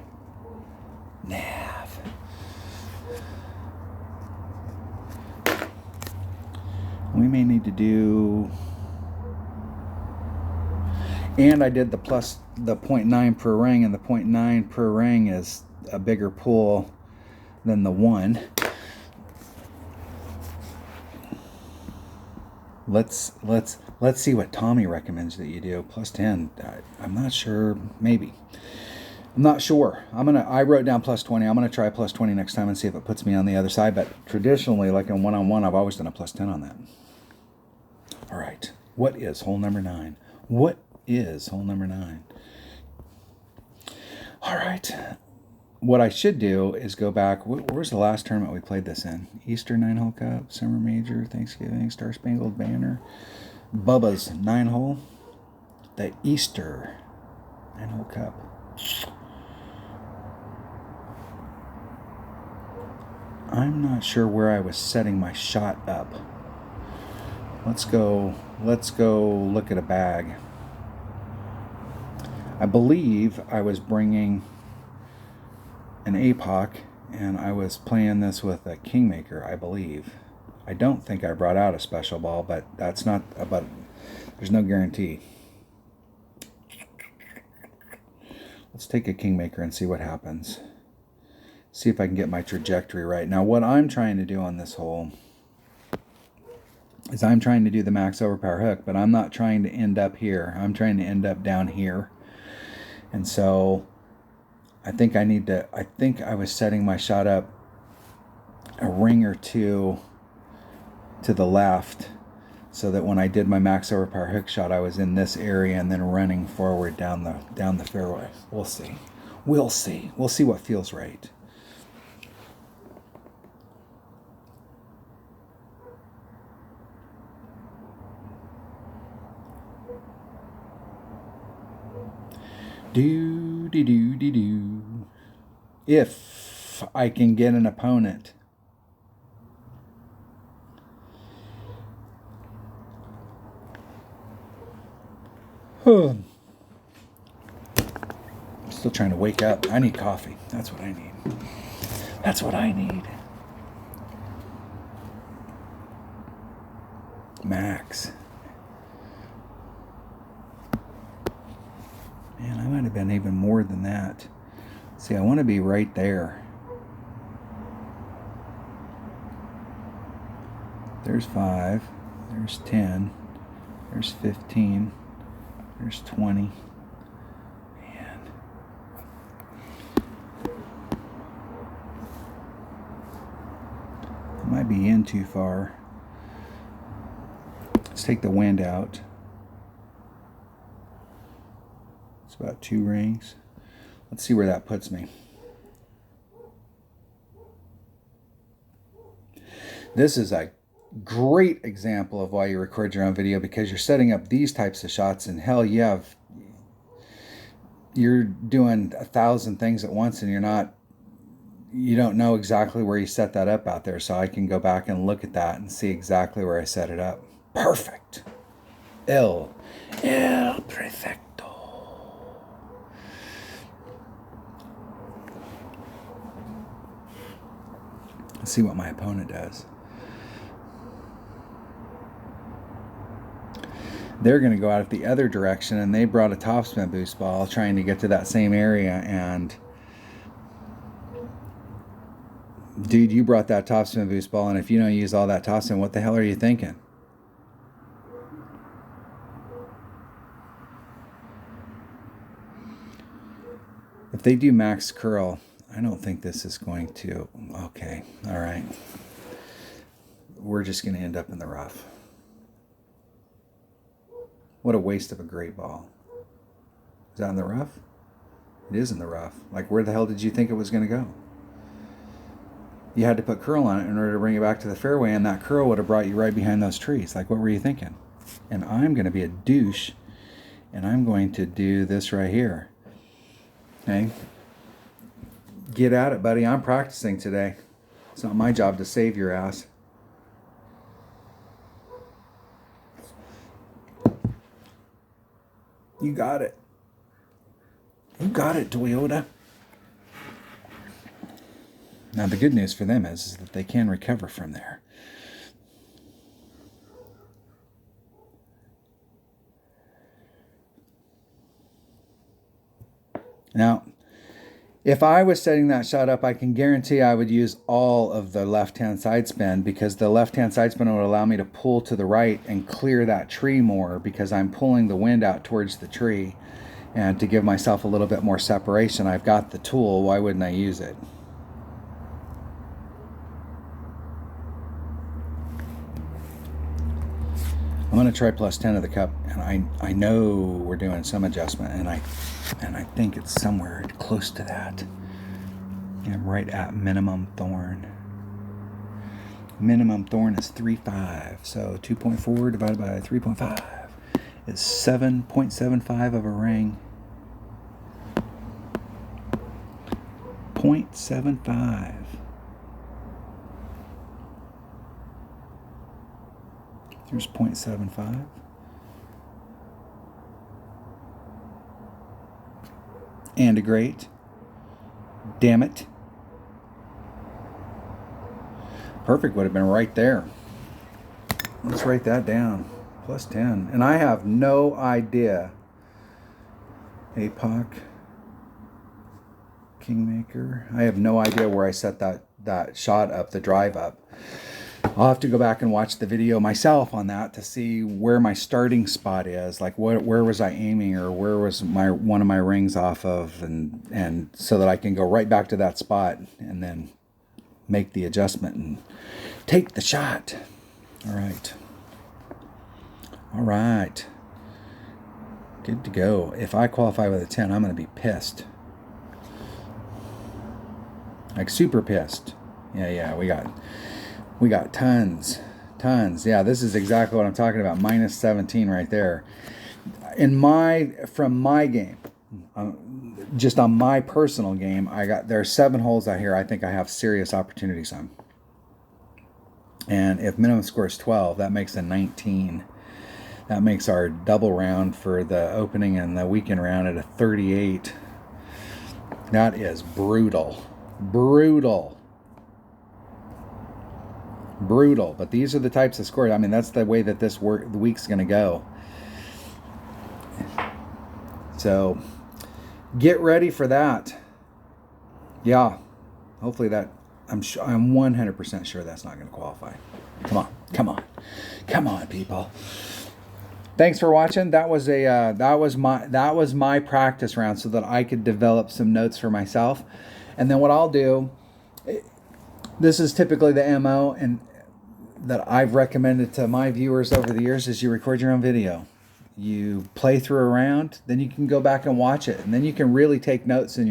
We may need to do, and I did the 0.9 per ring, and the 0.9 per ring is a bigger pull than the 1. Let's see what Tommy recommends that you do. +10. I'm not sure. Maybe. I'm not sure. I wrote down +20. I'm gonna try +20 next time and see if it puts me on the other side. But traditionally, like in one-on-one, I've always done a +10 on that. All right. What is hole number 9? All right. What I should do is go back. Where's the last tournament we played this in? Easter 9-hole Cup, Summer Major, Thanksgiving, Star Spangled Banner, Bubba's 9-hole, the Easter 9-hole Cup. I'm not sure where I was setting my shot up. Let's go look at a bag. I believe I was bringing an APOC, and I was playing this with a Kingmaker, I believe. I don't think I brought out a special ball, but that's not about. There's no guarantee. Let's take a Kingmaker and see what happens. See if I can get my trajectory right. Now, what I'm trying to do on this hole is I'm trying to do the max overpower hook, but I'm not trying to end up here. I'm trying to end up down here. And so I think I was setting my shot up a ring or two to the left so that when I did my max overpower hook shot, I was in this area and then running forward down the fairway. We'll see. We'll see what feels right. Do. If I can get an opponent. I'm still trying to wake up. I need coffee. That's what I need. Max. Man, I might have been even more than that. See, I want to be right there. There's 5. There's 10. There's 15. There's 20. Man. I might be in too far. Let's take the wind out. It's about 2 rings. Let's see where that puts me. This is a great example of why you record your own video, because you're setting up these types of shots, and hell, you're doing 1,000 things at once, and you don't know exactly where you set that up out there. So I can go back and look at that and see exactly where I set it up. Perfect. El perfecto. Let's see what my opponent does. They're going to go out the other direction, and they brought a topspin boost ball trying to get to that same area. And dude, you brought that topspin boost ball, and if you don't use all that topspin, what the hell are you thinking? If they do max curl, I don't think this is going to. Okay, all right. We're just going to end up in the rough. What a waste of a great ball. Is that in the rough? It is in the rough. Like, where the hell did you think it was going to go? You had to put curl on it in order to bring it back to the fairway, and that curl would have brought you right behind those trees. Like, what were you thinking? And I'm going to be a douche, and I'm going to do this right here. Okay? Get at it, buddy. I'm practicing today. It's not my job to save your ass. You got it. You got it, Toyota. Now, the good news for them is that they can recover from there. Now, if I was setting that shot up, I can guarantee I would use all of the left-hand side spin, because the left-hand side spin would allow me to pull to the right and clear that tree more, because I'm pulling the wind out towards the tree. And to give myself a little bit more separation, I've got the tool. Why wouldn't I use it? I'm going to try plus 10 of the cup, and I know we're doing some adjustment, and I think it's somewhere close to that. I'm right at minimum thorn. Minimum thorn is 3.5, so 2.4 divided by 3.5 is 7.75 of a ring. 0.75. There's 0.75. And a great. Damn it. Perfect would have been right there. Let's write that down. Plus 10. And I have no idea. APOC. Kingmaker. I have no idea where I set that shot up, the drive up. I'll have to go back and watch the video myself on that to see where my starting spot is. Like, where was I aiming, or where was one of my rings off of, and so that I can go right back to that spot and then make the adjustment and take the shot. All right. All right. Good to go. If I qualify with a 10, I'm going to be pissed. Like, super pissed. Yeah, we got tons. Yeah, this is exactly what I'm talking about. Minus 17 right there. From my game, just on my personal game, there are 7 holes out here I think I have serious opportunities on. And if minimum score is 12, that makes a 19. That makes our double round for the opening and the weekend round at a 38. That is brutal. Brutal. But these are the types of scores. I mean, that's the way that the week's going to go. So get ready for that. Yeah. Hopefully that I'm 100% sure that's not going to qualify. Come on, people. Thanks for watching. That was my practice round so that I could develop some notes for myself. And then what I'll do, this is typically the MO and that I've recommended to my viewers over the years, is you record your own video. You play through a round, then you can go back and watch it, and then you can really take notes, and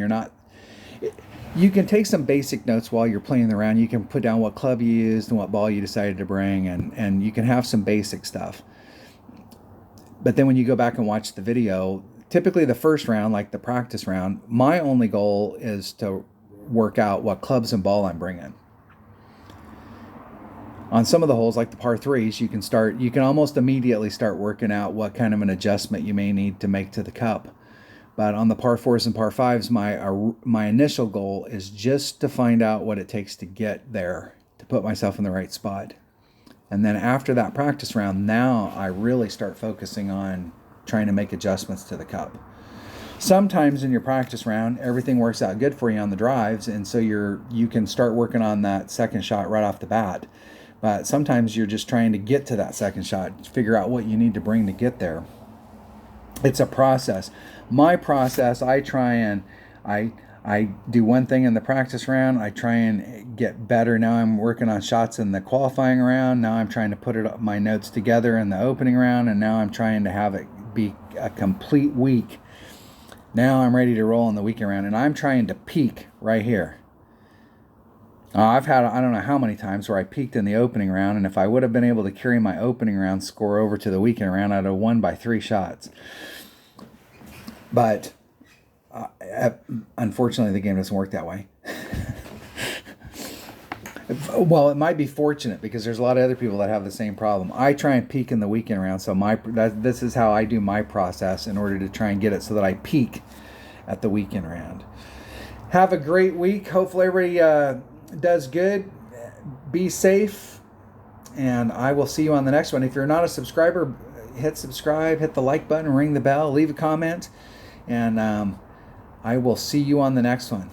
you can take some basic notes while you're playing the round. You can put down what club you used and what ball you decided to bring, and you can have some basic stuff. But then when you go back and watch the video, typically the first round, like the practice round, my only goal is to work out what clubs and ball I'm bringing. On some of the holes, like the par threes, you can almost immediately start working out what kind of an adjustment you may need to make to the cup. But on the par fours and par fives, my initial goal is just to find out what it takes to get there, to put myself in the right spot. And then after that practice round, now I really start focusing on trying to make adjustments to the cup. Sometimes in your practice round, everything works out good for you on the drives, and so you can start working on that second shot right off the bat. But sometimes you're just trying to get to that second shot, figure out what you need to bring to get there. It's a process. My process, I do one thing in the practice round. I try and get better. Now I'm working on shots in the qualifying round. Now I'm trying to put my notes together in the opening round, and now I'm trying to have it be a complete week. Now I'm ready to roll in the weekend round, and I'm trying to peak right here. I've had, I don't know how many times where I peaked in the opening round, and if I would have been able to carry my opening round score over to the weekend round, I'd have won by 3 shots. But unfortunately, the game doesn't work that way. Well, it might be fortunate because there's a lot of other people that have the same problem. I try and peak in the weekend round, so this is how I do my process in order to try and get it so that I peak at the weekend round. Have a great week. Hopefully everybody does good. Be safe, and I will see you on the next one. If you're not a subscriber, hit subscribe, hit the like button, ring the bell, leave a comment, and I will see you on the next one.